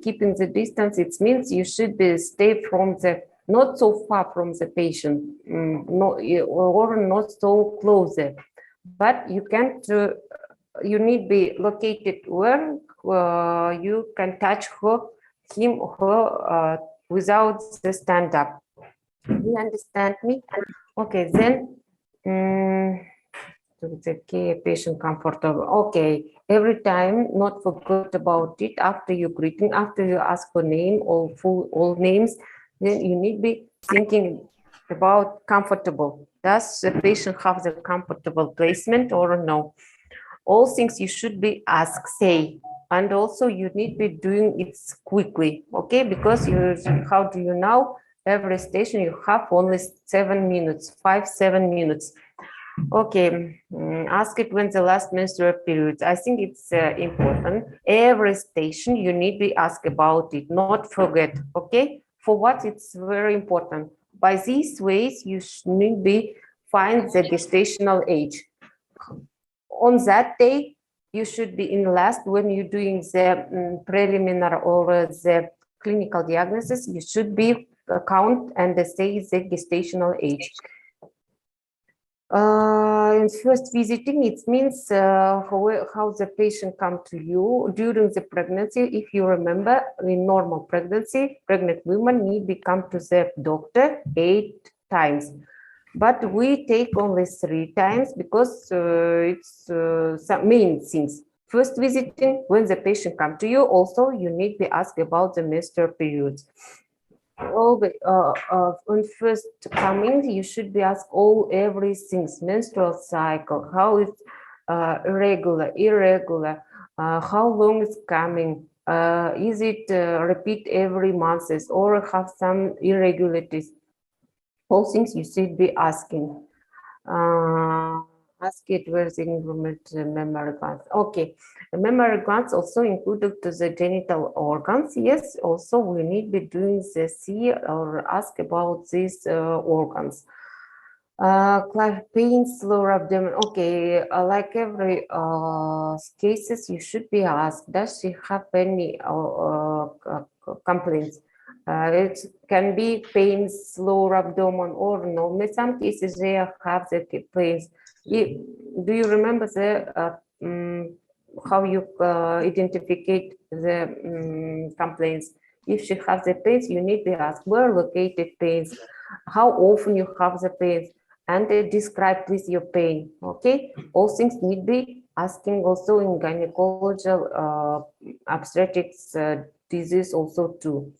keeping the distance, it means you should be stay from the not so far from the patient, or not so close, but you can't. You need be located where you can touch him or her without the stand up. Do you understand me? Okay, then the care patient comfortable. Okay, every time not forget about it after you greeting, after you ask for name or all names, then you need be thinking about comfortable. Does the patient have the comfortable placement or no? All things you should be ask, say, and also you need be doing it quickly, okay? Because how do you know? Every station you have only 7 minutes, 7 minutes. Okay, ask it when the last menstrual period. I think it's important. Every station you need to ask about it, not forget, okay? For what it's very important. By these ways, you need be find the gestational age. On that day, you should be in last when you're doing the preliminary or the clinical diagnosis, you should be count and say the gestational age. In first visiting, it means how the patient come to you during the pregnancy. If you remember, in normal pregnancy, pregnant women need to come to the doctor 8 times. But we take only 3 times because it's some main things. First visiting, when the patient come to you, also you need to ask about the menstrual periods. On first coming, you should be asked everything, menstrual cycle, how it's irregular, how long it's coming, is it repeat every month or have some irregularities. All things you should be asking. Ask it where the improvement memory glands. Okay, the memory glands also included to the genital organs. Yes, also we need to be doing the see or ask about these organs. Pains, lower abdomen. Okay, like every cases, you should be asked, does she have any complaints? It can be pains, lower abdomen or no. In some cases, they have the pains. Do you remember the how you identify the complaints? If she has the pains, you need to ask where located pains, how often you have the pains, and describe please your pain. Okay, all things need be asking also in gynecological obstetrics disease also too.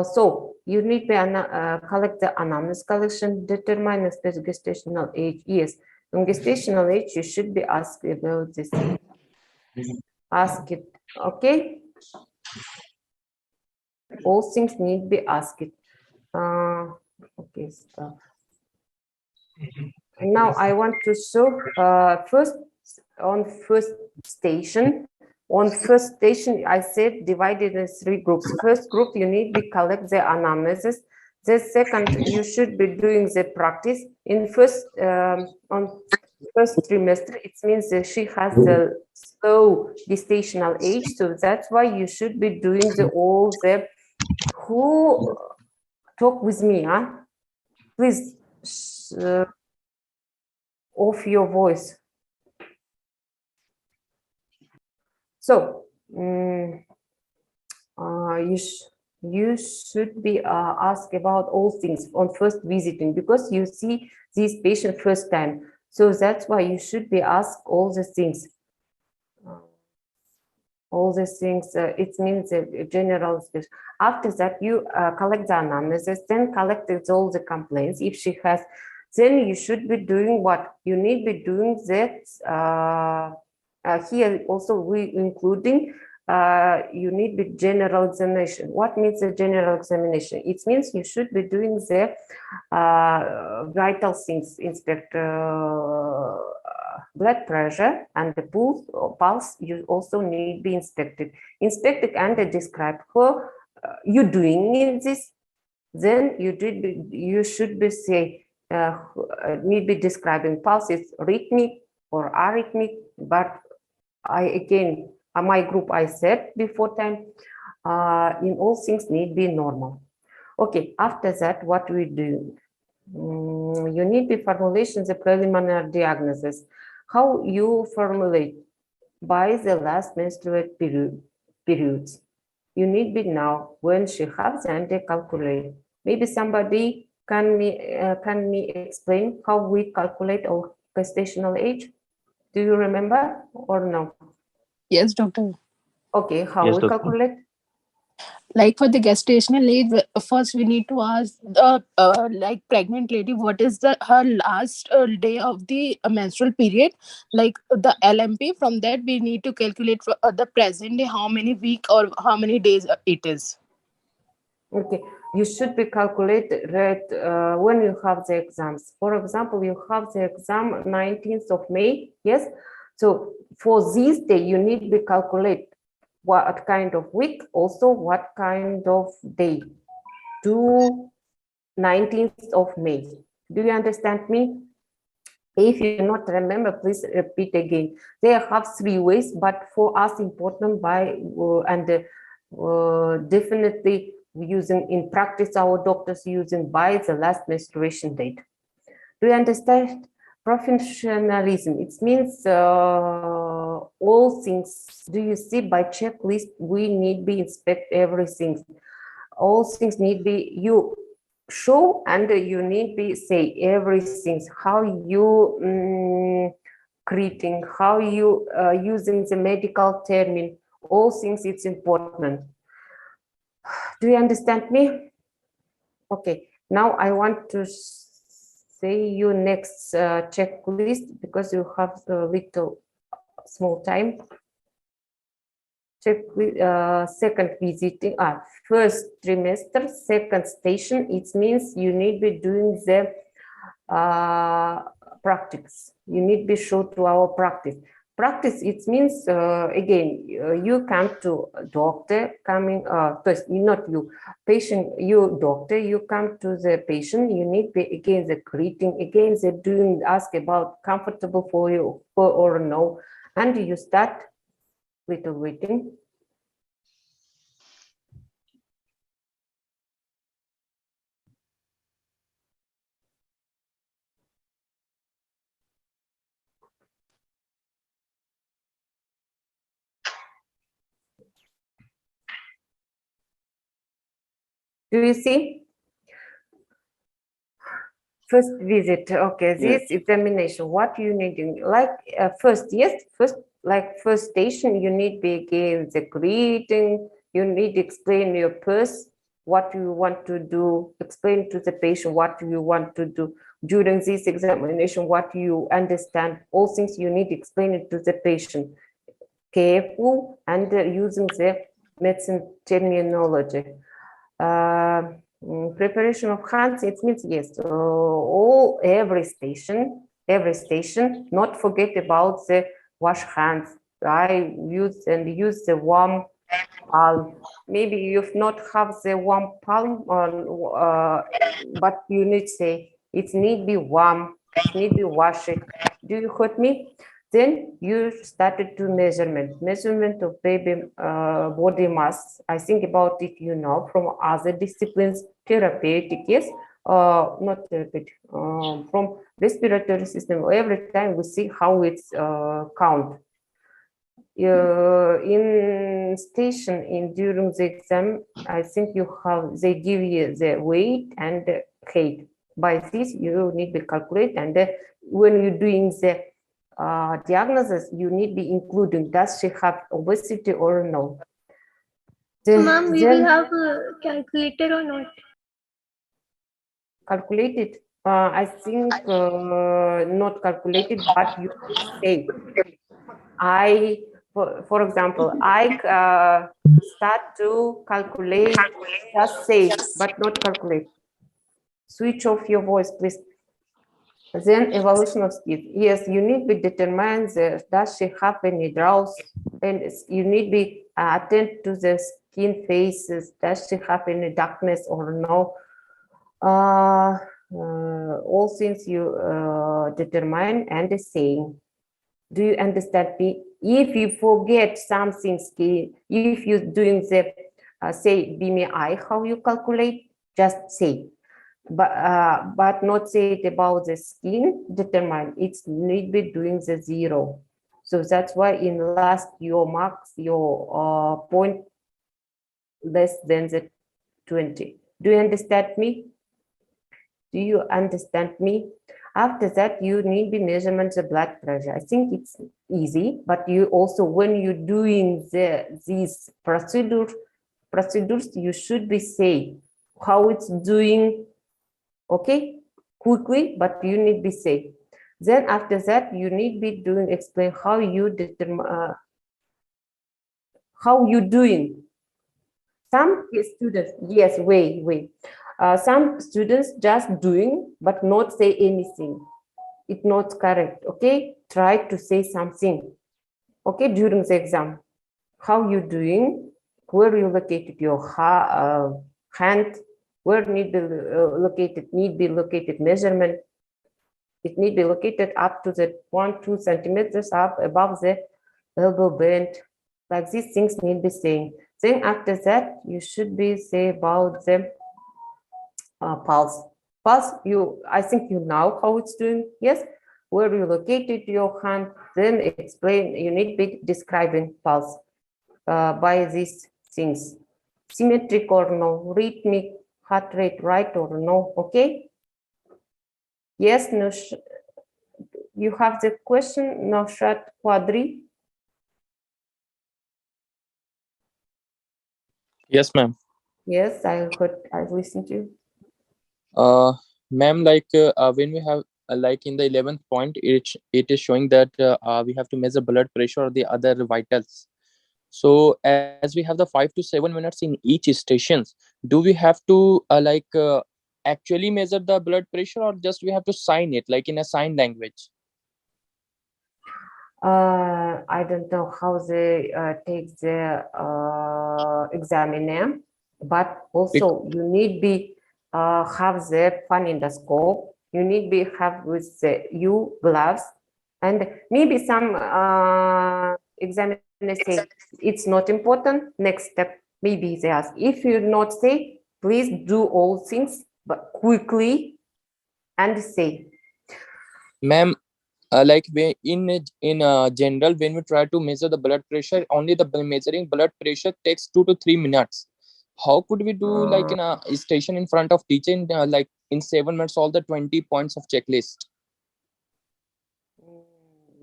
So you need to collect the anamnesis collection, determine the gestational age. Yes, in gestational age, you should be asked about this. Ask it, okay? All things need to be asked. Okay, stop. Now I want to show first station. On first station, I said divided in 3 groups. First group, you need to collect the anamnesis. The second, you should be doing the practice. In first, on first trimester, it means that she has the slow gestational age. So that's why you should be doing all the, who talk with me, huh? Please off your voice. So you should be asked about all things on first visiting because you see this patient first time. So that's why you should be asked all the things. All the things, it means a general speech. After that, you collect the anamnesis, then collect all the complaints. If she has, then you should be doing what? You need to be doing that. Here also we including you need the general examination. What means the general examination? It means you should be doing the vital things, inspect blood pressure and the pulse. You also need to be inspected and describe how you doing this. Then you should be say need be describing pulse is rhythmic or arrhythmic, but my group I said before time in all things need be normal. Okay, after that, what we do? You need the formulation, the preliminary diagnosis. How you formulate? By the last menstrual periods. You need be now when she has and they calculate. Maybe somebody can me explain how we calculate our gestational age? Do you remember or no? Yes, doctor. Okay, how Yes, we doctor. calculate? Like for the gestational age, first we need to ask the like pregnant lady what is the her last day of the menstrual period, like the LMP. From that we need to calculate for the present day how many week or how many days it is. Okay, you should be calculated when you have the exams. For example, you have the exam 19th of May, yes? So for this day, you need to calculate what kind of week, also what kind of day to 19th of May. Do you understand me? If you do not remember, please repeat again. They have 3 ways, but for us important by definitely using in practice, our doctors using by the last menstruation date. Do you understand? Professionalism, it means all things. Do you see by checklist, we need be inspect everything. All things need be you show and you need be say everything, how you creating, how you using the medical term, all things it's important. Do you understand me? Okay, now I want to say you next checklist because you have a little small time. Check second visiting, first trimester, second station, it means you need be doing the practice. You need be show to our practice. Practice, it means, again, you come to doctor coming, not you, patient, you doctor, you come to the patient, you need be, again, the greeting, again, the doing, ask about comfortable for you or no, and you start little waiting. Do you see? First visit, okay, this examination, what you need, like first, yes, first, like first station, you need begin the greeting, you need to explain your purse, what you want to do, explain to the patient what you want to do during this examination, what you understand, all things you need to explain it to the patient, careful and using the medicine terminology. Preparation of hands, it means yes, every station, not forget about the wash hands. I use the warm palm. Maybe you've not have the warm palm on, but you need say it need be warm, it need be washed. Do you heard me? Then you started to measurement of baby body mass. I think about it, from other disciplines, therapeutic, yes, not therapeutic, from respiratory system. Every time we see how it's count. In station during the exam, I think they give you the weight and height. By this, you need to calculate, and when you're doing the diagnosis, you need to be including, does she have obesity or no? So, ma'am, we will have a calculator or not? Calculated? I think not calculated, but you say, for example, I start to calculate, just say, but not calculate. Switch off your voice, please. Then evolution of skin. Yes, you need to determine does she have any drowse, and you need to attend to the skin phases. Does she have any darkness or no? All things you determine and saying. Do you understand me? If you forget something, if you're doing the say BMI, how you calculate, just say. But not say it about the skin, determine. It's need be doing the 0. So that's why in last your marks, your point less than the 20. Do you understand me? Do you understand me? After that, you need to measurement the blood pressure. I think it's easy, but you also, when you're doing these procedures, you should be say how it's doing, okay, quickly, but you need to be say. Then after that, you need to be doing, explain how you determine, how you doing. Some students, yes, wait. Some students just doing, but not say anything. It's not correct, okay? Try to say something, okay, during the exam. How you doing? Where you located your hand? Where need be located? Need be located measurement. It need be located up to the 1-2 centimeters up above the elbow band. Like these things need be saying. Then after that, you should be say about the pulse. Pulse, I think you know how it's doing. Yes, where you located your hand. Then explain. You need to be describing pulse by these things. Symmetric or no, rhythmic, heart rate right or no. Okay. Yes, no. You have the question, Navshat Quadri. Yes, ma'am. Yes, I listened to you. Ma'am, when we have like in the 11th point, it is showing that we have to measure blood pressure or the other vitals. So as we have the 5 to 7 minutes in each stations, do we have to actually measure the blood pressure, or just we have to sign it like in a sign language? I don't know how they take the examiner, but also you need be have the phonendoscope. You need be have with the gloves, and maybe some examiner say it's not important. Next step, maybe they ask if you not say, please do all things but quickly and say. Ma'am, in general, when we try to measure the blood pressure, only the measuring blood pressure takes 2 to 3 minutes. How could we do like in a station in front of teaching like in 7 minutes all the 20 points of checklist?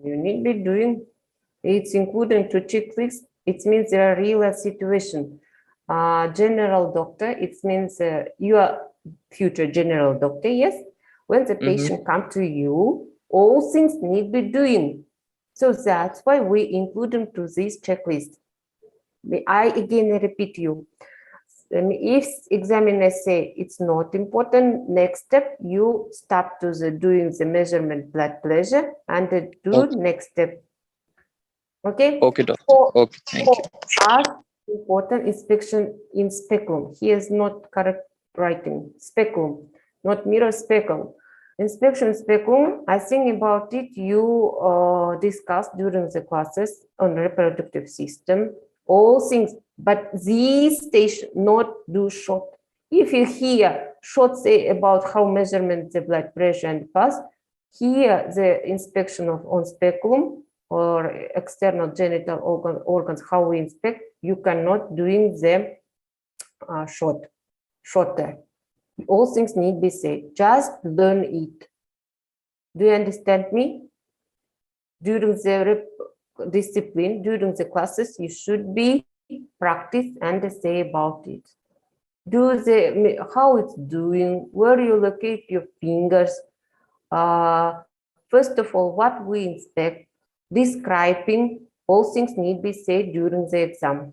You need be doing it's including to checklist. It means there are real situation. General doctor, it means you are future general doctor. Yes, when the patient come to you, all things need be doing. So that's why we include them to this checklist. I again repeat you. If examiners say it's not important, next step you start to the doing the measurement blood pressure and do next step. Okay. Okay, doctor. For, Okay, thank you. us, important inspection in speculum. Here is not correct writing. Speculum, not mirror speculum. Inspection speculum, I think about it, you discussed during the classes on reproductive system, all things, but these station not do short. If you hear short say about how measurement the blood pressure and pulse, here the inspection of on speculum or external genital organs, how we inspect, you cannot doing them shorter. All things need be said. Just learn it. Do you understand me? During the discipline, during the classes, you should be practice and say about it. Do the how it's doing, where you locate your fingers. First of all, what we inspect, describing, all things need be said during the exam.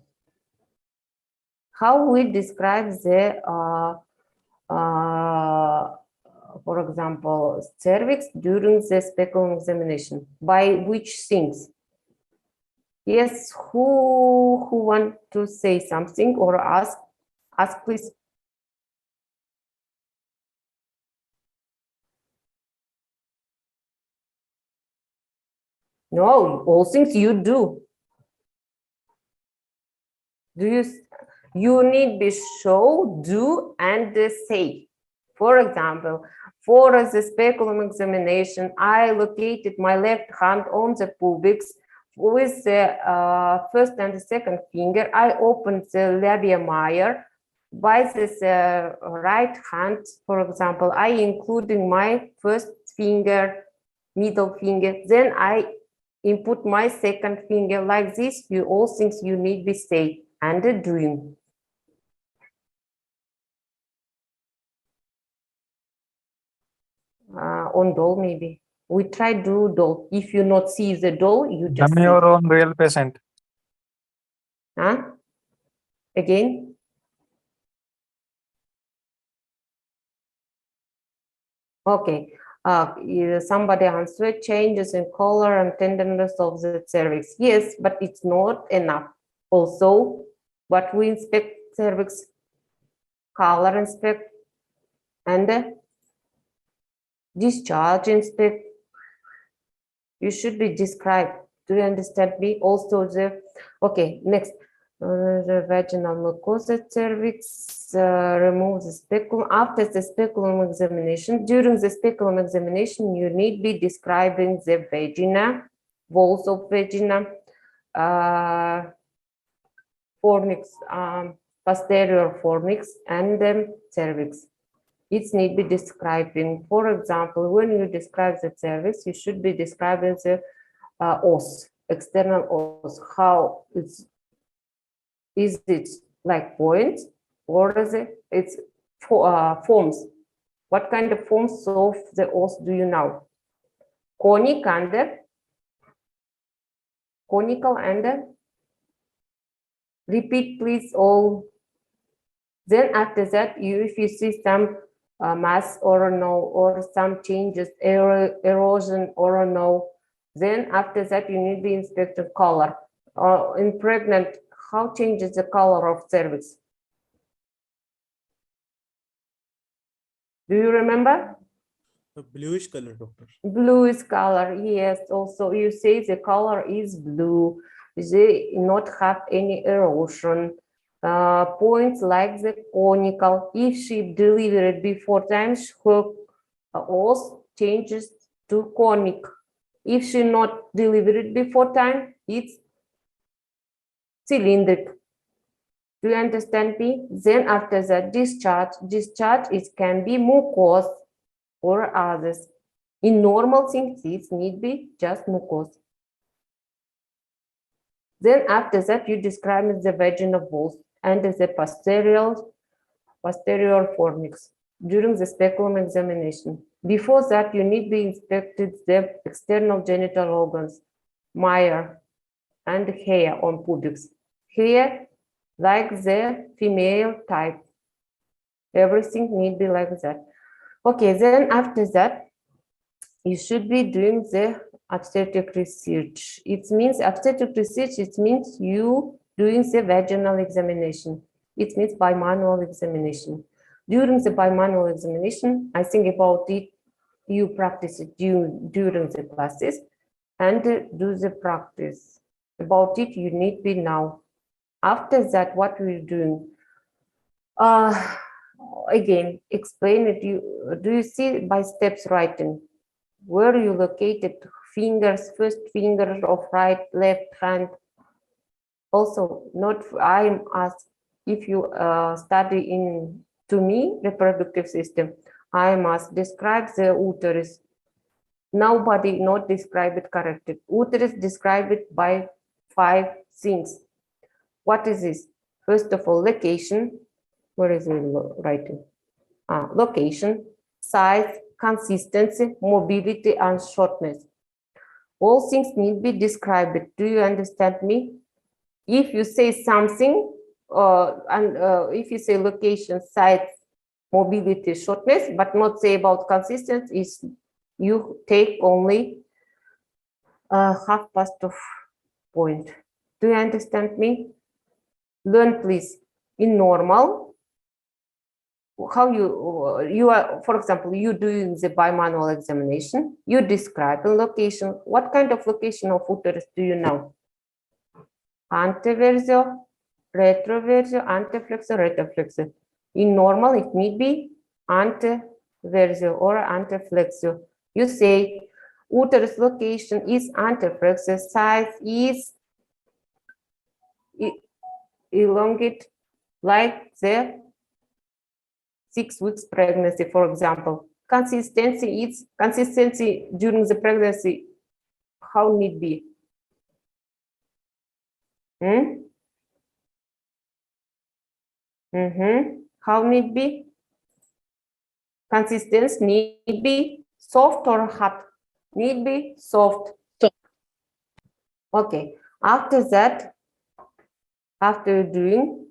How we describe the for example, cervix during the speculum examination. By which things? Yes, who want to say something or ask please. No, all things you do. Do you You need be show, do, and say. For example, for the speculum examination, I located my left hand on the pubics with the first and the second finger. I opened the labia major. By this right hand, for example, I including my first finger, middle finger, then I input my second finger like this. You all things you need be say and doing. On doll maybe. We try do doll. If you not see the doll, you just I'm your own real patient. Huh? Again? Okay. Somebody answered changes in color and tenderness of the cervix. Yes, but it's not enough. Also, what we inspect cervix, color inspect, and discharge inspect. You should be described. Do you understand me? Also the, okay, next. The vaginal mucosa cervix, remove the speculum. After the speculum examination, during the speculum examination, you need be describing the vagina, walls of vagina, fornix, posterior fornix, and cervix. It need be describing. For example, when you describe the cervix, you should be describing the os, external os, how is it like points or is it's forms? What kind of forms of the os do you know? Conic and conical and repeat please all. Then after that, if you see some mass or no, or some changes, erosion or no, then after that you need the inspector color. In pregnant, how changes the color of cervix? Do you remember? A bluish color, doctor. Bluish color, yes. Also, you say the color is blue. They not have any erosion. Points like the conical. If she delivered before time, her os changes to conic. If she not delivered before time, it's cylindric. Do you understand me? Then after that, discharge it can be mucous or others. In normal things, it need be just mucous. Then after that, you describe the vaginal walls and the posterior fornix during the speculum examination. Before that, you need be inspected the external genital organs, mire, and hair on pubics. Hair, like the female type. Everything need be like that. Okay, then after that, you should be doing the obstetric research. It means obstetric research, it means you doing the vaginal examination. It means bimanual examination. During the bimanual examination, I think about it, you practice it during the classes and do the practice. About it, you need be now. After that, what we're doing? Again, explain it. Do you see by steps writing? Where you located fingers, first finger of right, left hand. Also, not I'm asked if you study in to me reproductive system. I must describe the uterus. Nobody not describe it correctly. Uterus describe it by 5 things. What is this? First of all, location. Where is it writing? Location, size, consistency, mobility, and shortness. All things need be described. Do you understand me? If you say something, if you say location, size, mobility, shortness, but not say about consistency, is you take only half past of point. Do you understand me? Learn please in normal. How you are, for example, you doing the bimanual examination, you describe a location. What kind of location of uterus do you know? Anteversio, retroversive, anteflexor, retroflexor. In normal, it may be anteversive or anteflexor. You say uterus location is anteflexor, size is elongate like the 6 weeks pregnancy, for example. Consistency during the pregnancy, how need be? How need be? Consistency need be soft or hard? Need be soft. Soft. Okay. After that, after doing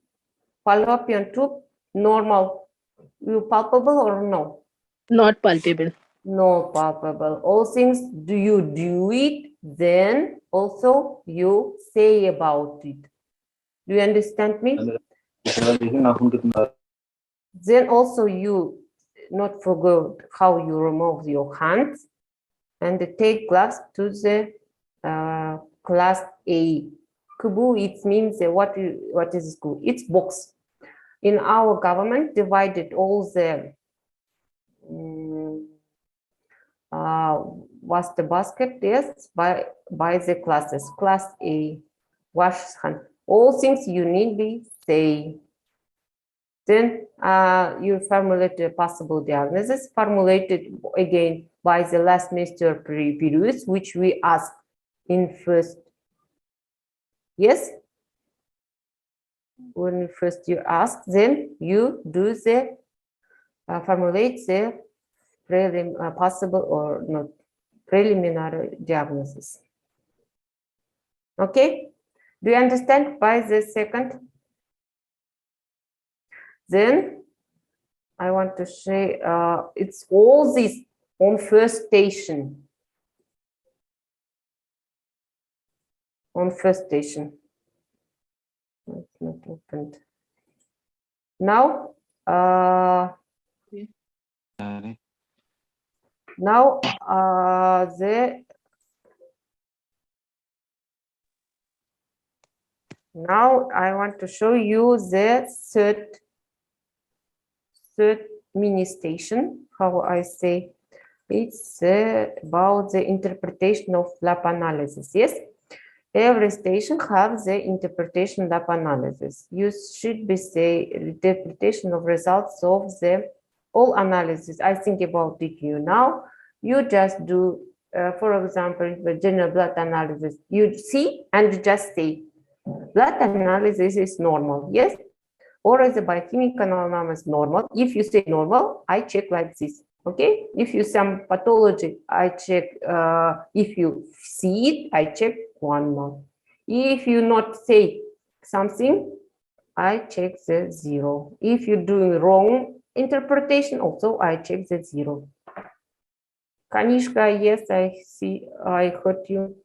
fallopian tube, normal. You palpable or no? Not palpable. No palpable. All things, do you do it? Then also you say about it. Do you understand me? Then also you not forget how you remove your hands and take glass to the class A. Kubu, it means what is school? It's box. In our government divided all the was the basket tests by the classes. Class A, wash hand. All things you need be say. Then you formulate a possible diagnosis, formulated again by the last menstrual periods, which we asked in first. Yes? When first you ask, then you do the formulate the possible or not preliminary diagnosis. Okay? Do you understand by the second? Then I want to say it's all this on first station. On first station. It's not opened. Now, now I want to show you the third mini station. How I say it's about the interpretation of lab analysis. Yes, every station has the interpretation lab analysis. You should be say interpretation of results of the all analysis. I think about it you now. You just do, for example, the general blood analysis. You see and you just say blood analysis is normal. Yes. Or as a biochemical analysis normal. If you say normal, I check like this. Okay. If you some pathology, I check. If you see it, I check one more. If you not say something, I check the 0. If you're doing wrong interpretation, also I check the 0. Kanishka, yes, I see. I heard you.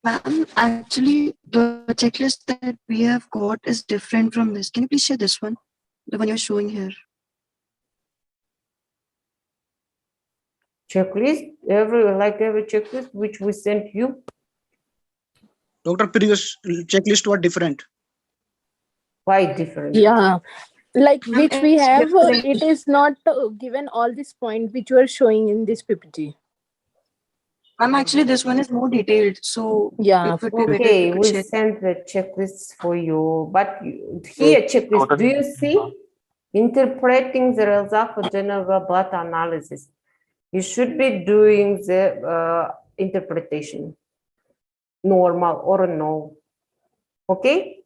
Ma'am, actually, the checklist that we have got is different from this. Can you please share this one? The one you're showing here. Checklist, every checklist which we sent you. Doctor, previous checklist were different. Why different? Yeah, like which we it's have, different. it is not given all this point which you are showing in this PPT. Ma'am, actually, this one is more detailed. So Yeah. it would be better if Okay, you could we share. send the checklists for you. But here, checklist, do you see? Interpreting the results of general blood analysis. You should be doing the interpretation, normal or no. Okay?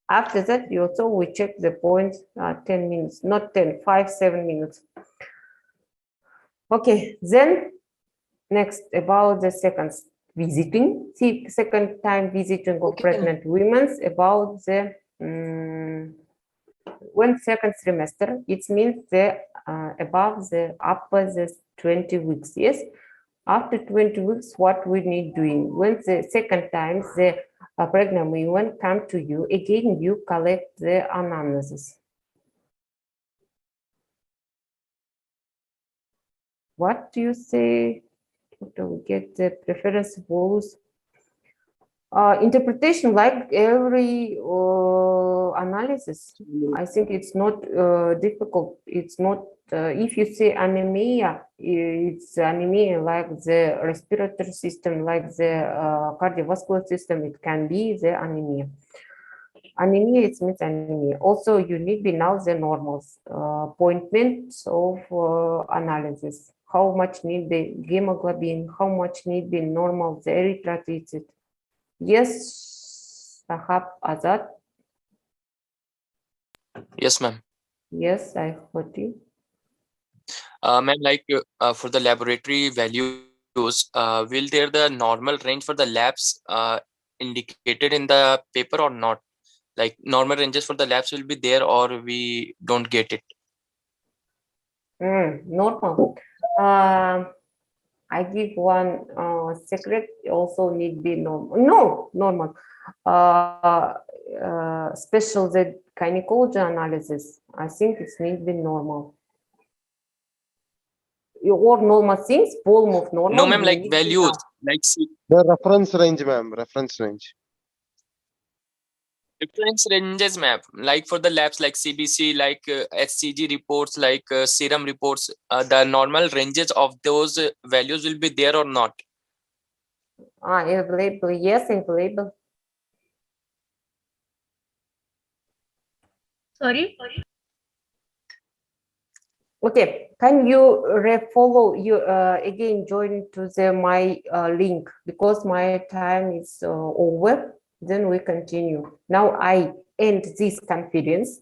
After that, you also we check the points 10 minutes, not 10, 5, 7 minutes. Okay, then next about the second visiting, second time visiting of pregnant women, about the when second trimester, it means the above the upper the 20 weeks. Yes, after 20 weeks, what we need doing when the second time the pregnant women come to you again, you collect the anamnesis. What do you say? To get the preference rules. Interpretation, like every analysis. I think it's not difficult. It's not, if you say anemia, it's anemia like the respiratory system, like the cardiovascular system, it can be the anemia. Anemia, it means anemia. Also, you need to know the normals, pointments of analysis. How much need the hemoglobin, how much need the normal, the erythrocyte. Yes, Sahab Azad. Yes, ma'am. Yes, I heard you. Ma'am, like for the laboratory values, will there the normal range for the labs indicated in the paper or not? Like normal ranges for the labs will be there or we don't get it? Normal. I give one secret. Also need be normal. No, normal. Special the gynecology analysis. I think it's need be normal. Or normal things, volume of normal. No, ma'am, you like need to values, know. like The reference range, ma'am. Reference range. reference ranges, ma'am. Like for the labs, like CBC, like HCG reports, like serum reports, the normal ranges of those values will be there or not? Available. Yes, available. Sorry. Okay, can you follow you again join to the my link because my time is over. Then we continue. Now I end this conference.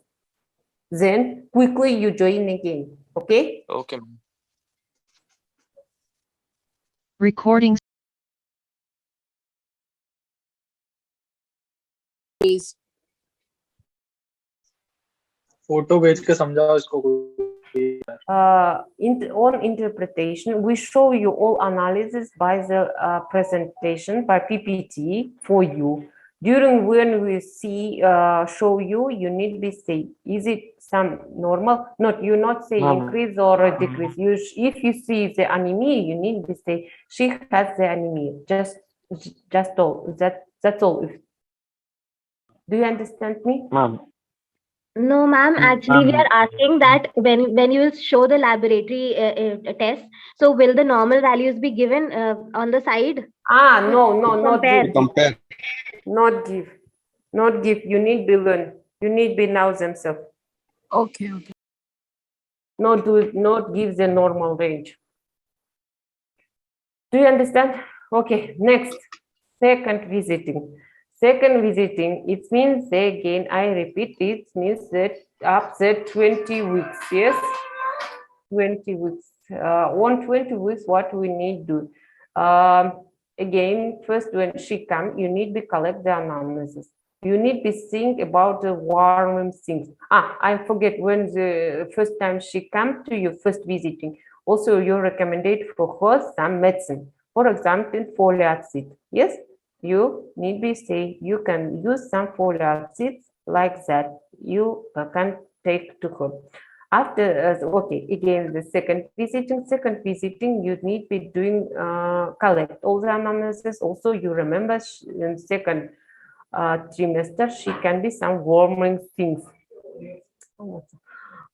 Then quickly you join again. Okay. Okay, ma'am. Recording Please. Photo भेज के समझाओ इसको On interpretation, we show you all analysis by the presentation by PPT for you. During when we see show you, you need to say, is it some normal? Not you not say increase or decrease. You if you see the anemia, you need to say she has the anemia. Just all that's all. Do you understand me? Ma'am. No, ma'am. Actually, we are asking that when you will show the laboratory test, so will the normal values be given on the side? No, not Compare. give. Compare. Not give. Not give. You need be learn. You need be now themselves. Okay. Not give the normal range. Do you understand? Okay, next. Second visiting. Second visiting, it means again, I repeat, it means that up to 20 weeks, yes? 20 weeks. On 20 weeks, what we need to do? Again, first when she comes, you need to collect the anamnesis. You need to think about the warming things. I forget when the first time she come to you first visiting. Also, you recommended for her some medicine. For example, folic acid. Yes, you need to say you can use some folic acid like that. You can take to her. After, okay, again, the second visiting, you need to be doing, collect all the analysis. Also, you remember in second trimester, she can be some warming things.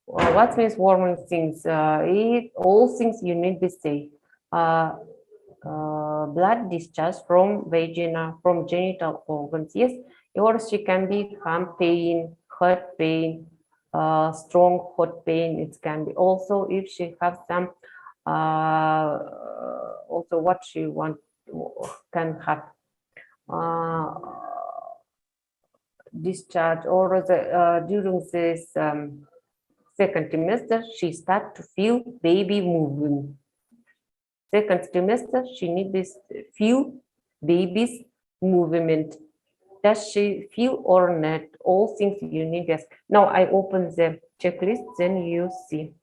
What means warming things? All things you need to say. Blood discharge from vagina, from genital organs, yes, or she can be hand pain, heart pain, strong hot pain. It can be also if she has some also what she want can have discharge or the during this second trimester she start to feel baby moving. Second trimester she need this feel baby's movement. Does she feel or not? All things you need. Yes. Now I open the checklist, then you see.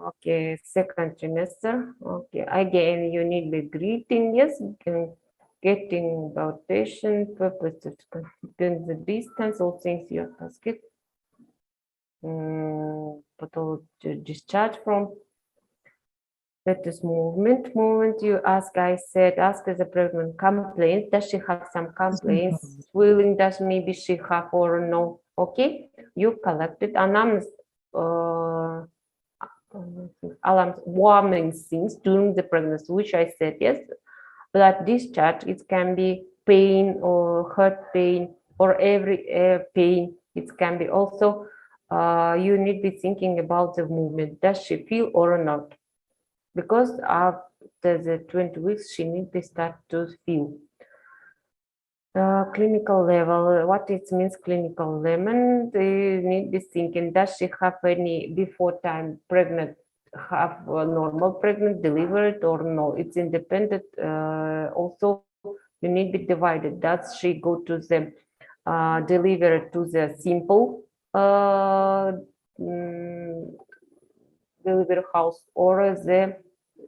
Okay, second trimester. Okay, again, you need the greeting, yes, getting about patient, purpose to keeping the distance, all things you ask it. Pathology discharge from. That is movement. Movement, you ask, I said, ask the pregnant complaints. Does she have some complaints? Swelling, does maybe she have or no? Okay, you collected anamnesis, alarms, warming things during the pregnancy, which I said, yes. Blood discharge, it can be pain or heart pain or every pain. It can be also, you need to be thinking about the movement. Does she feel or not? Because after the 20 weeks, she needs to start to feel. Clinical level, what it means clinical level, they need to be thinking, does she have any before time pregnant, have a normal pregnant delivered or no? It's independent. Also, you need to be divided. Does she go to the deliver to the simple delivery house or the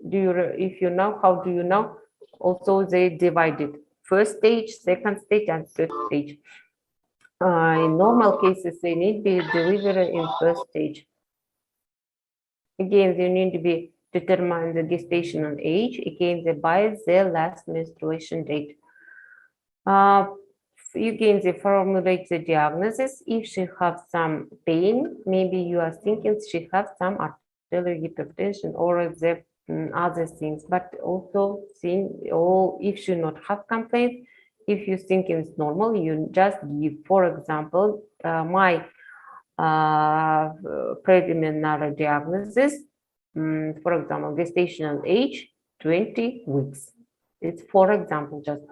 if you know, how do you know? Also, they divided first stage, second stage, and third stage. In normal cases, they need to be delivered in first stage. Again, you need to be determine the gestational age. Again, by the last menstruation date. You can formulate the diagnosis. If she has some pain, maybe you are thinking she has some arterial hypertension or the other things, but also think, or if she not have complaints, if you think it's normal, you just give, for example, my preliminary diagnosis, for example, gestational age 20 weeks. It's for example just.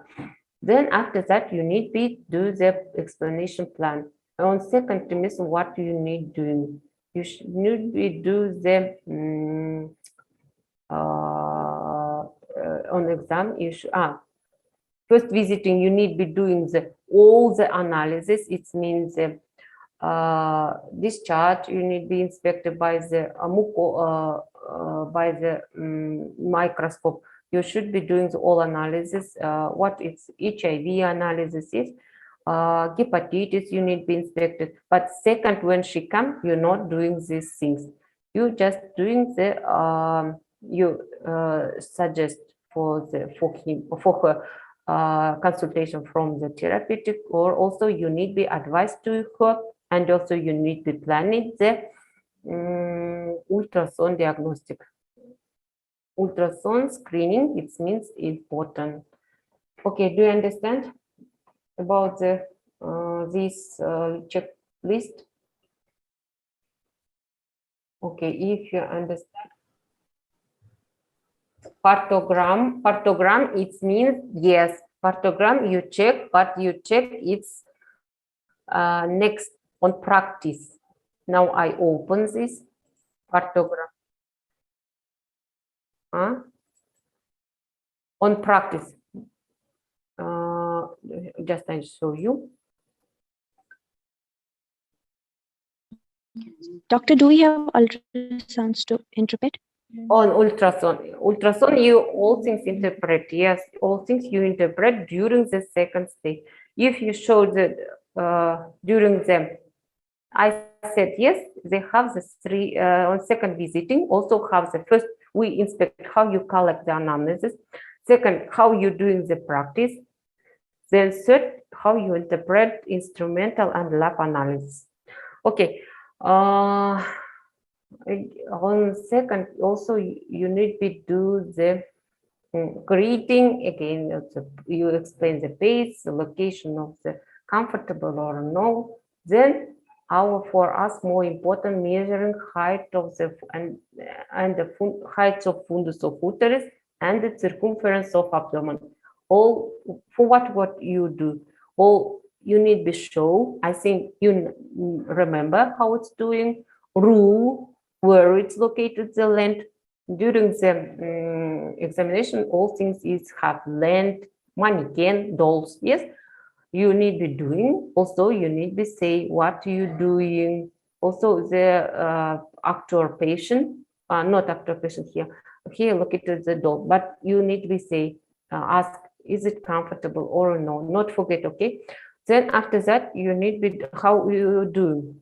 Then after that, you need to do the explanation plan. On second trimester, what do you need doing? You should need to do the on exam. You should first visiting. You need to be doing all the analysis. It means discharge. You need to be inspected by the microscope. You should be doing the all analysis, what it's HIV analysis is, hepatitis, you need to be inspected. But second, when she comes, you're not doing these things. You just doing the, you suggest for her consultation from the therapeutic, or also you need to be advised to her, and also you need to be planning the ultrasound diagnostic. Ultrasound screening, it means important. Okay, do you understand about this checklist? Okay, if you understand. Partogram, it means, yes, partogram you check, but you check it's next on practice. Now I open this partogram. On practice. Just I show you. Doctor, do we have ultrasounds to interpret? On ultrasound, you all things interpret. Yes, all things you interpret during the second stage. If you show that during them, I said yes, they have the three on second visiting. Also have the first, we inspect how you collect the anamnesis. Second, how you doing the practice. Then third, how you interpret instrumental and lab analysis. Okay. On second, also you need to do the greeting again. You explain the base, the location of the comfortable or no. Then for us more important, measuring height of the and the height of fundus of uterus and the circumference of abdomen. All for what you do. All you need to show. I think you remember how it's doing. Rule where it's located, the length. During the examination, all things is have length, mannequin, dolls. Yes, you need to be doing. Also, you need to say what you doing. Also, the actor patient. not after patient here. Here, look at the dog, but you need to be say, ask, is it comfortable or no? Not forget, okay? Then after that, you need be how you do.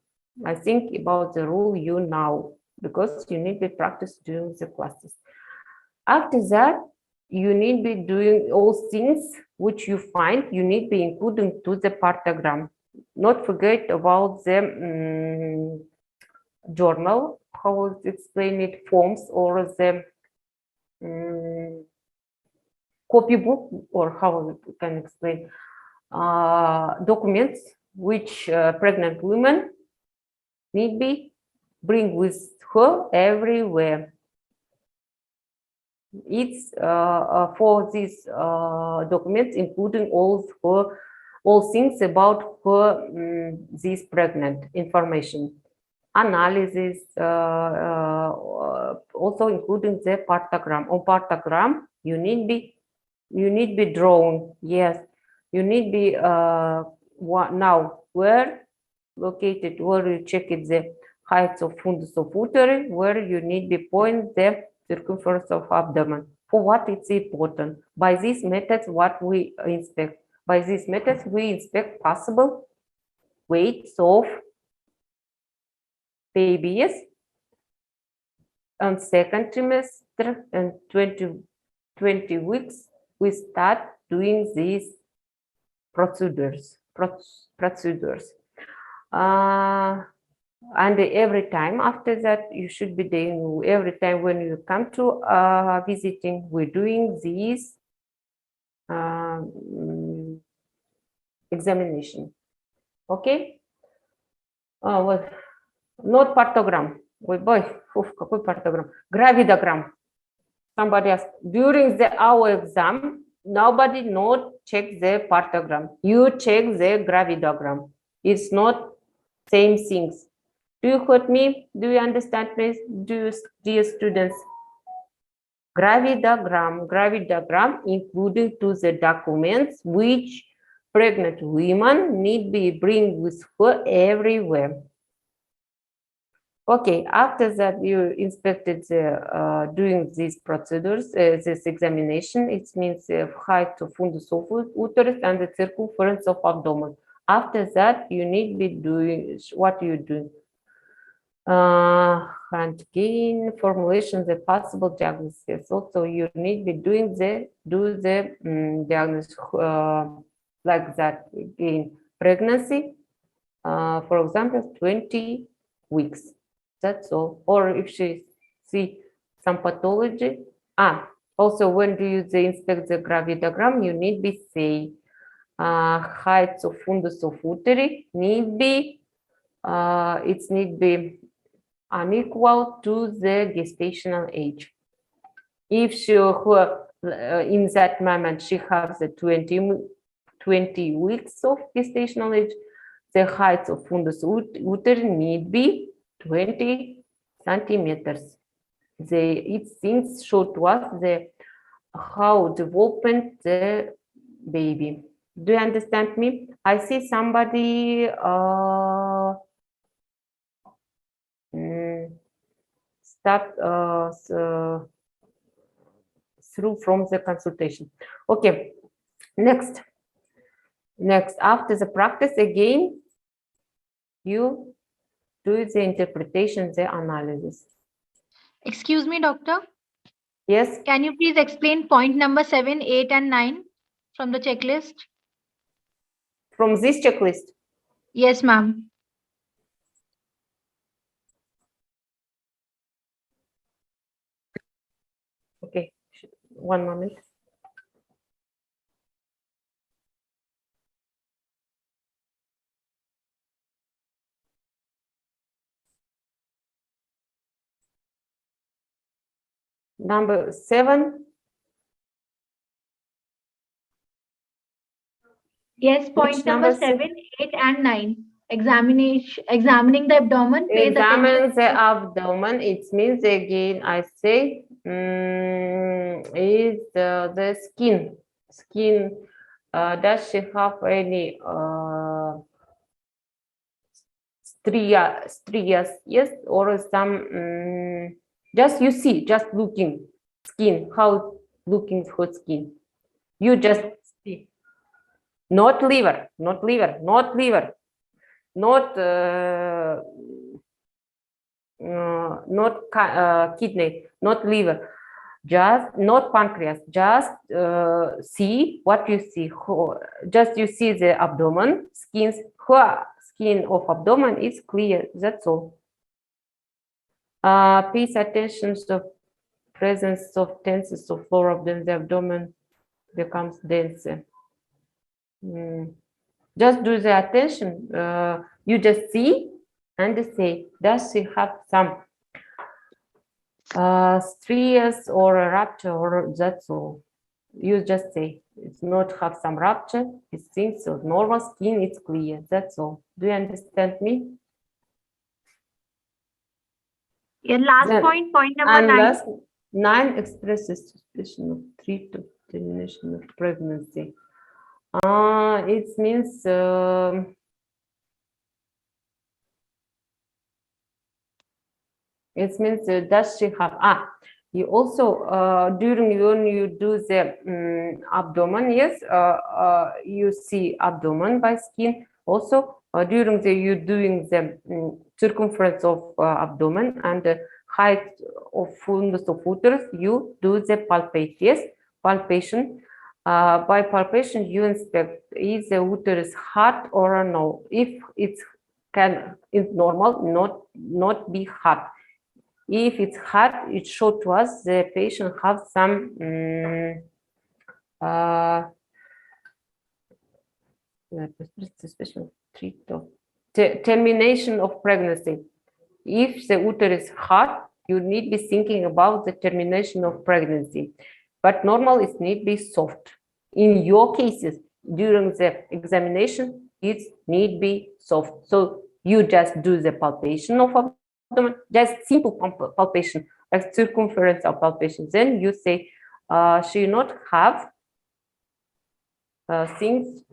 I think about the rule you now because you need to practice during the classes. After that, you need be doing all things which you find. You need be including to the partogram. Not forget about the journal, how is explain it, forms or the copybook, or how we can explain documents which pregnant women need be bring with her everywhere. It's for these documents, including all things about her this pregnant information, analysis, also including the partogram. On partogram, you need be drawn. Yes, you need be now where located, where you check it the height of fundus of uterus, where you need be point the circumference of abdomen. For what it's important. By these methods, what we inspect. By these methods, we inspect possible weights of babies on second trimester and 20 weeks. We start doing these procedures. And every time after that, you should be doing, every time when you come to visiting, we're doing these examination. Okay? Вот. Not partogram. Ой, boy, какой партограмм? Gravidogram. Somebody asked, during our exam, nobody not check the partogram. You check the gravidogram. It's not same things. Do you heard me? Do you understand me, dear students? Gravidogram, including to the documents which pregnant women need be bring with her everywhere. Okay, after that you inspected the doing these procedures, this examination. It means height of fundus of uterus and the circumference of abdomen. After that, you need be doing what you do. And gain formulation the possible diagnosis. Also, you need be doing the diagnosis like that. Again, pregnancy, for example, 20 weeks. That's all. Or if she see some pathology. Also, when do you inspect the gravidogram, you need be say height of fundus of uteri need be it need be unequal to the gestational age. If she in that moment she has the 20 weeks of gestational age, the height of fundus uteri need be 20 centimeters. It things show to us how development the baby. Do you understand me? I see somebody start through from the consultation. Okay, next after the practice again, you do the interpretation, the analysis. Excuse me, doctor. Yes. Can you please explain point number 7, 8, and 9 from the checklist? From this checklist? Yes, ma'am. Okay, one moment. Number 7. Yes, point number 7, 8, and 9. Examining the abdomen. Examine the abdomen. It means again, I say, is the skin. Skin. Does she have any strias? Yes, or some Just you see, just looking skin, how looking for skin. You just see. Not liver, not liver, not liver, not kidney, not liver, just not pancreas. Just see what you see. Just you see the abdomen, skin of abdomen is clear. That's all. Pay attention to presence of tenses of floor of the abdomen becomes denser. Just do the attention. You just see and say, does she have some striations or a rupture, or that's all. You just say it's not have some rupture. It thinks of normal skin. It's clear. That's all. Do you understand me? Your last Then- point number And 9. last 9 expresses suspicion of treat of termination of pregnancy. It means does she have you also during when you do the abdomen, yes, you see abdomen by skin. Also during the you doing the circumference of abdomen and the height of fundus of uterus, you do the palpation. By palpation, you inspect is the uterus hot or no. If it's normal, not be hot. If it's hot, it shows to us the patient have some termination of pregnancy. If the uterus is hot, you need be thinking about the termination of pregnancy. But normal, it need be soft. In your cases, during the examination, it need be soft. So you just do the palpation of abdomen, just simple palpation, like circumference of palpation. Then you say, she not have things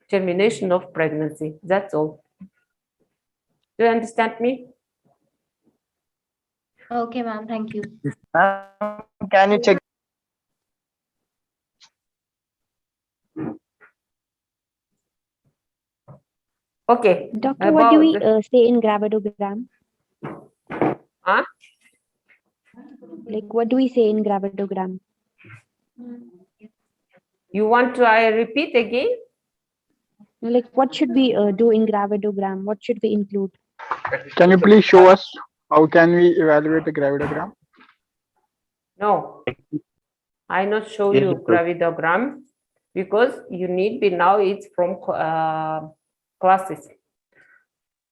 termination of pregnancy. That's all. Do you understand me? Okay, ma'am. Thank you. Can you check? Okay. Doctor, what do we say in gravidogram? Huh? Like, what do we say in gravidogram? You want to I repeat again? Like, what should we do in gravidogram? What should we include? Can you please show us how can we evaluate a gravidogram? No, I not show Yes, you doctor. gravidogram because you need be now it's from classes.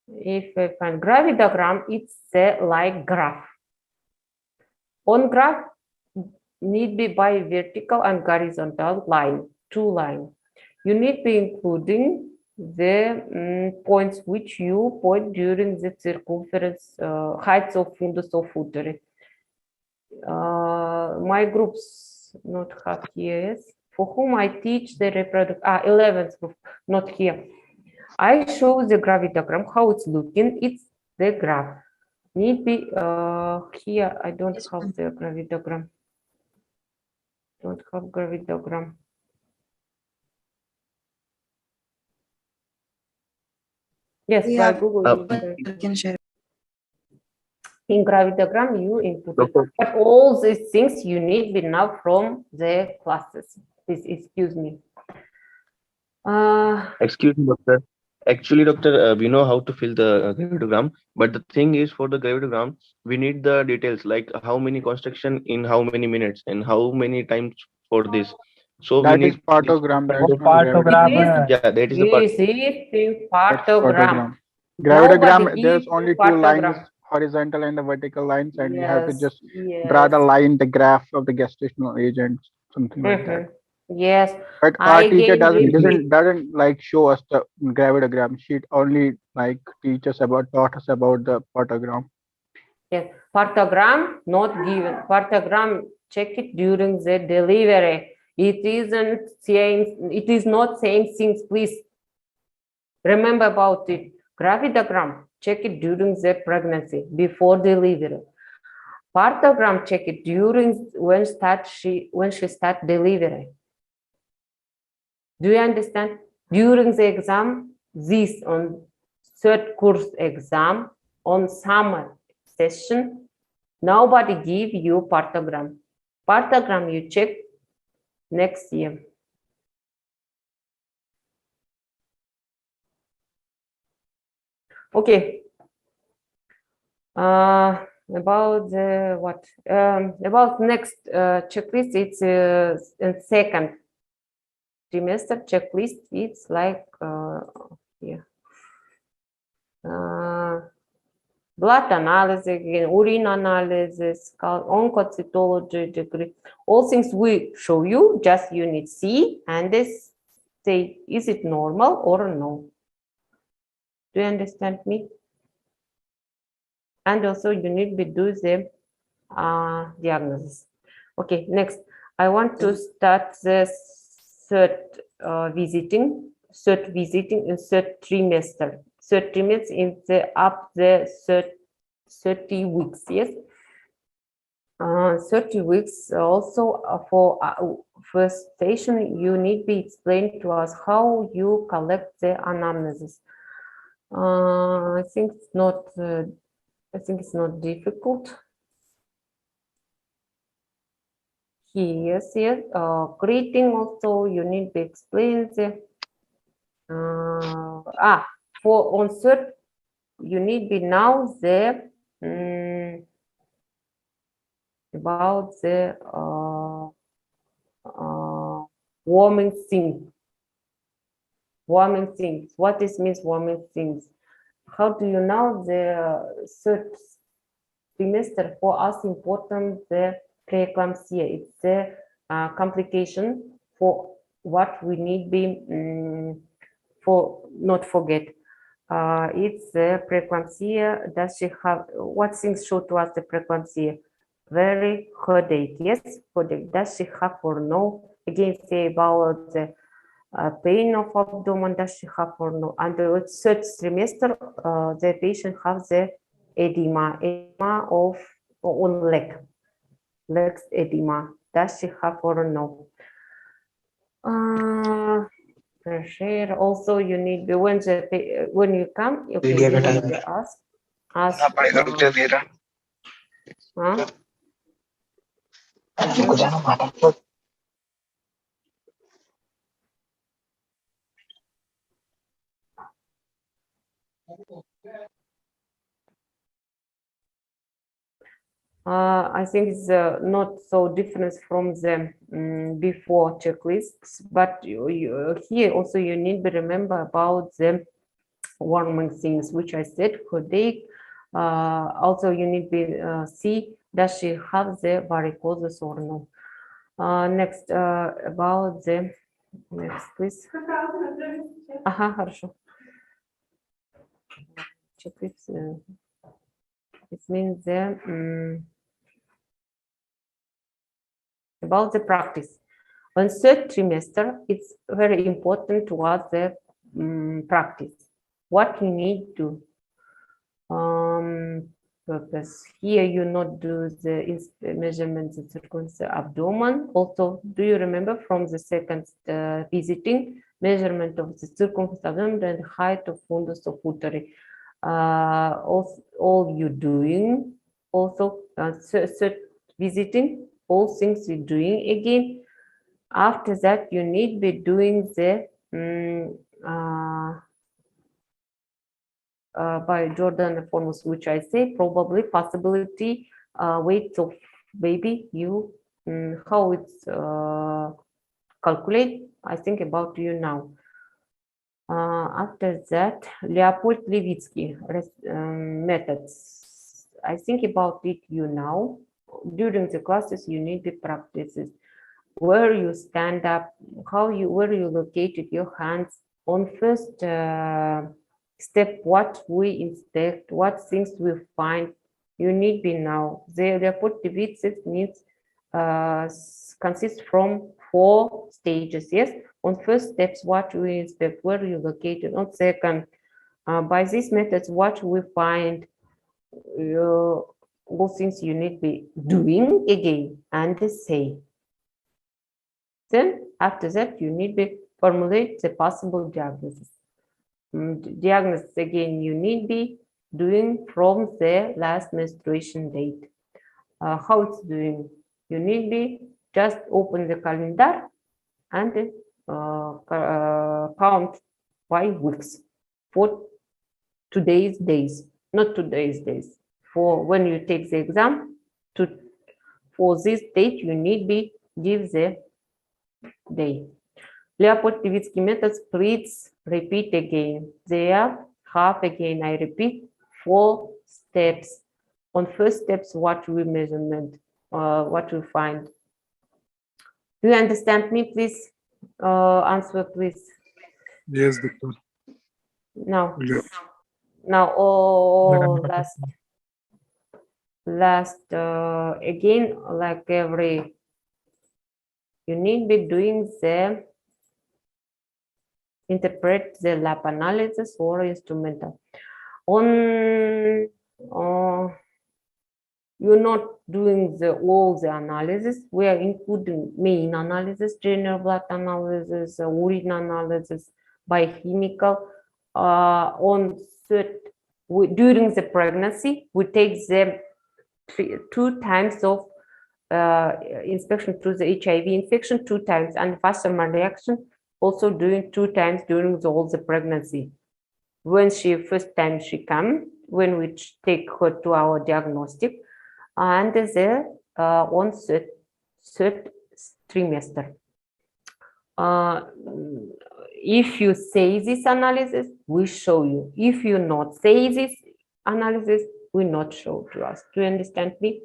If I find gravidogram, it's like graph. On graph need be by vertical and horizontal line, 2 lines. You need be including the points which you point during the circumference heights of fundus of uterus. My groups not have here, yes, for whom I teach the reproduction, 11th group, not here. I show the gravidogram, how it's looking, it's the graph. Need be here, I don't have the gravidogram. Don't have gravidogram. Yes, We by have- Google. I can share. In gravidogram, you input it. Doctor. But all these things you need be now from the classes. Please excuse me. Excuse me, doctor. Actually, doctor, we know how to fill the gravidogram, but the thing is, for the gravidogram, we need the details like how many construction in how many minutes and how many times for this. So we That need is partogram. That is not Partogram. gravidogram. yeah, that is the part. Yes, it's in That's partogram. Gravidogram, Nobody there's gives only 2 partogram. lines, horizontal and the vertical lines, and you have to Yes, just draw the yes. line, the graph of the gestational age, something like that. Yes, But I our teacher gave doesn't like show us the gravidogram. She only like taught us about the partogram. yes. Partogram not given. Partogram check it during the delivery. It isn't same. It is not same things. Please remember about it. Gravidogram check it during the pregnancy before delivery. Partogram check it during when she start delivery. Do you understand? During the exam, this on third course exam, on summer session, nobody give you partogram. Partogram you check next year. Okay. About the what? About next checklist, it's in second trimester checklist. It's like here. Blood analysis, again, urine analysis, oncocytology degree, all things we show you, just unit C, and this say, is it normal or no? Do you understand me? And also you need to do the diagnosis. Okay, next, I want to start the third visiting in third trimester. Third trimester in the up the 30 weeks, yes. 30 weeks also for first station, you need to explain to us how you collect the anamnesis. I think it's not. I think it's not difficult. Yes, yes. Greeting also you need to explain the. For on third, you need to now the about the warming thing. Warming things. What this means warming things? How do you know the third trimester for us important the preeclampsia? It's the complication for what we need be for not forget. It's the preeclampsia. Does she have what things show to us the preeclampsia? Very headache. Yes, headache. Does she have or no? Again, say about the pain of abdomen. Does she have or no? And the third trimester, the patient has the edema of on legs edema. Does she have or no? Pressure. Also, you need when you come, you can ask. I think it's not so different from the before checklists, but here also you need to remember about the warming things, which I said, headache. Also, you need to see does she have the varicosis or no. Next, about the next, please. Ага, хорошо. Checklist. It means the about the practice. On third trimester, it's very important to ask the practice. What you need to purpose. Here you not do the measurements of circumference abdomen. Also, do you remember from the second visiting measurement of the circumference abdomen and height of fundus of uteri? All you doing also visiting all things you're doing again. After that, you need be doing the by Jordan formulas, which I say probably possibility weight of baby you how it's calculate. I think about you now. After that, Leopold Levitsky methods. I think about it you now. During the classes, you need the practices where you stand up, where you located your hands on first step, what we inspect, what things we find. You need be now. The report divides means consists from 4 stages. Yes, on first steps, what we inspect, where you located. On second, by these methods, what we find. all things you need be doing again and say. Then after that, you need to formulate the possible diagnosis. Diagnosis again, you need be doing from the last menstruation date. How it's doing? You need be just open the calendar and count 5 weeks for today's days, not today's days. For when you take the exam, for this date, you need be give the day. Leopold-Levitsky methods, please repeat again. There have again, I repeat, 4 steps. On first steps, what we measurement, what we find. Do you understand me, please? Answer, please. Yes, doctor. Now, Yes. now, last again, like every, you need be doing the interpret the lab analysis or instrumental. On you're not doing all the analysis. We are including main analysis, general blood analysis, urine analysis, biochemical. During the pregnancy, we take them 2 times of inspection through the HIV infection, 2 times, and Wassermann reaction also doing 2 times during all the pregnancy. When first time she come, when we take her to our diagnostic, and the on third trimester. If you say this analysis, we show you. If you not say this analysis, we not show to us. Do you understand me?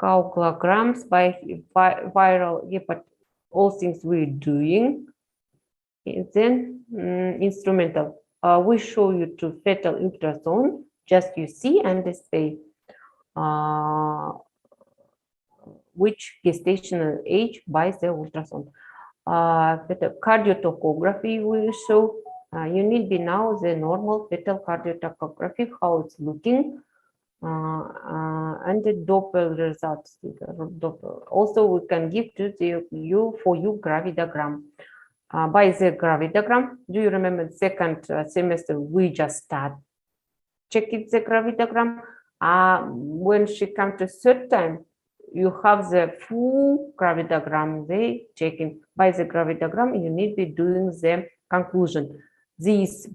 Coagulograms by viral hepat, all things we're doing. And then instrumental. We show you to fetal ultrasound. Just you see and say which gestational age by the ultrasound. Fetal cardiotocography will show. You need be now the normal fetal cardiotocography, how it's looking, and the Doppler results. Also, we can give to you gravidogram. By the gravidogram, do you remember the second semester we just start checking the gravidogram? When she comes to third time, you have the full gravidogram. They checking by the gravidogram. You need to be doing the conclusion. This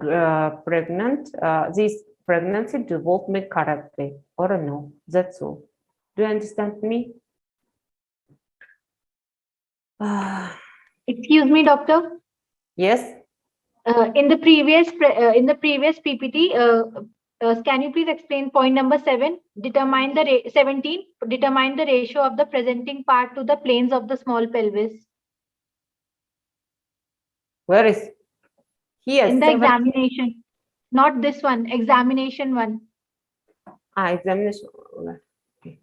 pregnancy development correctly or no? That's all. Do you understand me? Excuse me, doctor. Yes. In the previous PPT, can you please explain point number 7? Determine the 17. Determine the ratio of the presenting part to the planes of the small pelvis. Where is here? In the 17. examination, not this one. Examination one. Examination. Okay.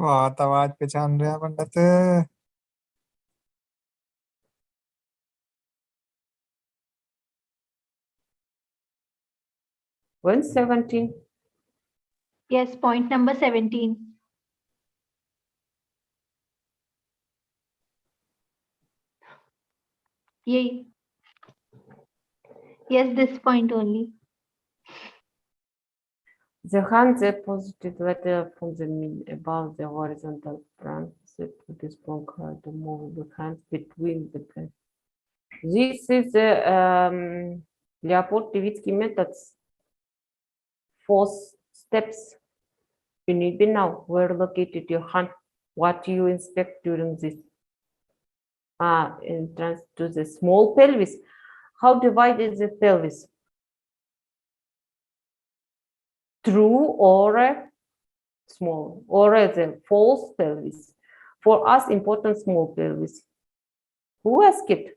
वाह तो आवाज पहचान रहे हैं पंडित 117. Yes, point number 17. Yay. Yes, this point only. The hand positive letter from the mid above the horizontal branch to this bronchial to move the hands between the breath. This is the Leopold-Levitsky methods. 4 steps. You need to know where located your hand, what you inspect during this entrance to the small pelvis. How divided the pelvis? True or small, or the false pelvis. For us, important small pelvis. Who asked it?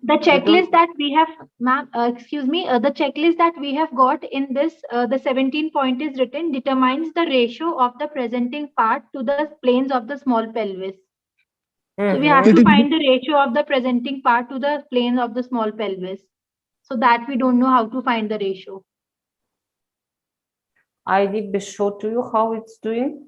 The checklist that we have, ma'am, excuse me, the checklist that we have got in this, the 17 point is written, determines the ratio of the presenting part to the planes of the small pelvis. So we have to find the ratio of the presenting part to the planes of the small pelvis. So that we don't know how to find the ratio. I did be show to you how it's doing.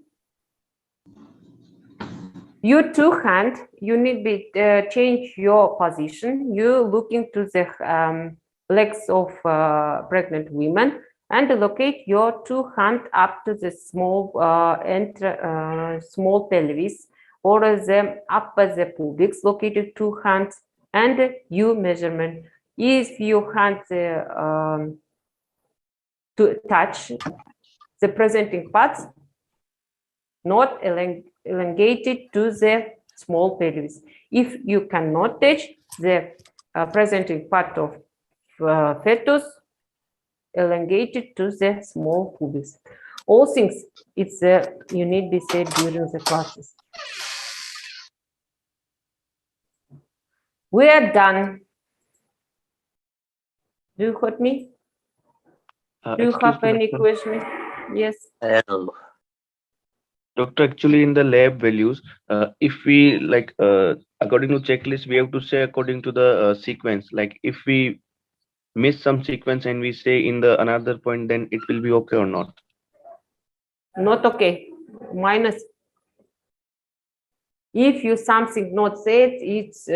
You two hand, you need to change your position. You look into the legs of pregnant women and locate your two hand up to the small small pelvis or the upper the pubic, located two hands and you measurement. If you hand to touch the presenting parts, not elongated to the small pelvis. If you cannot touch the presenting part of fetus, elongated to the small pubis. All things it's you need be said during the classes. We are done. Do you heard me? Do you have any question? Yes. Doctor, actually in the lab values, if we like according to checklist, we have to say according to the sequence. Like if we miss some sequence and we say in the another point, then it will be okay or not? Not okay. Minus. If you something not said, it's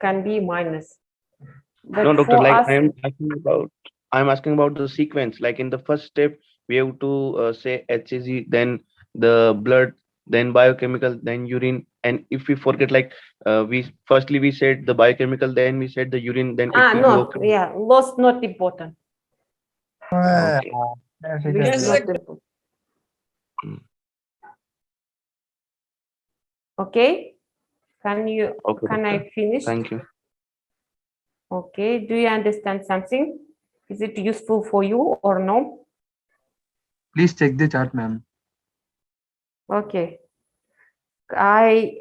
can be minus. But No, doctor, for like us, I'm asking about the sequence. Like in the first step, we have to say HCG, then the blood, then biochemical, then urine. And if we forget, like we said the biochemical, then we said the urine, then it will be no, okay. yeah, loss not important. Okay. This is not important. Okay, can you? Okay, can doctor. I finish? Thank you. Okay, do you understand something? Is it useful for you or no? Please check the chart, ma'am. Okay, I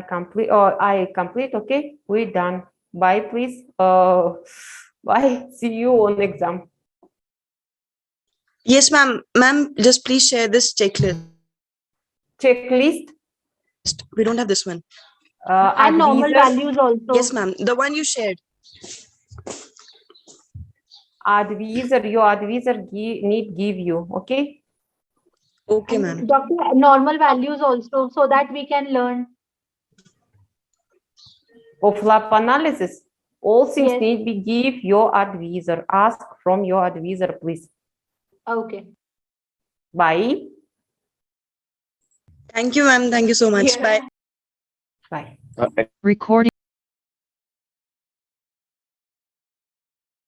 complete. I complete. Okay, we're done. Bye, please. Bye. See you on exam. Yes, ma'am. Ma'am, just please share this checklist. Checklist? We don't have this one. And normal values also. Yes, ma'am. The one you shared. Advisor, your advisor need give you. Okay. Okay, And ma'am. doctor, normal values also, so that we can learn. Of lab analysis, all things Yes. need be give your advisor. Ask from your advisor, please. Okay. Bye. Thank you, ma'am. Thank you so much. Bye. Bye. Recording.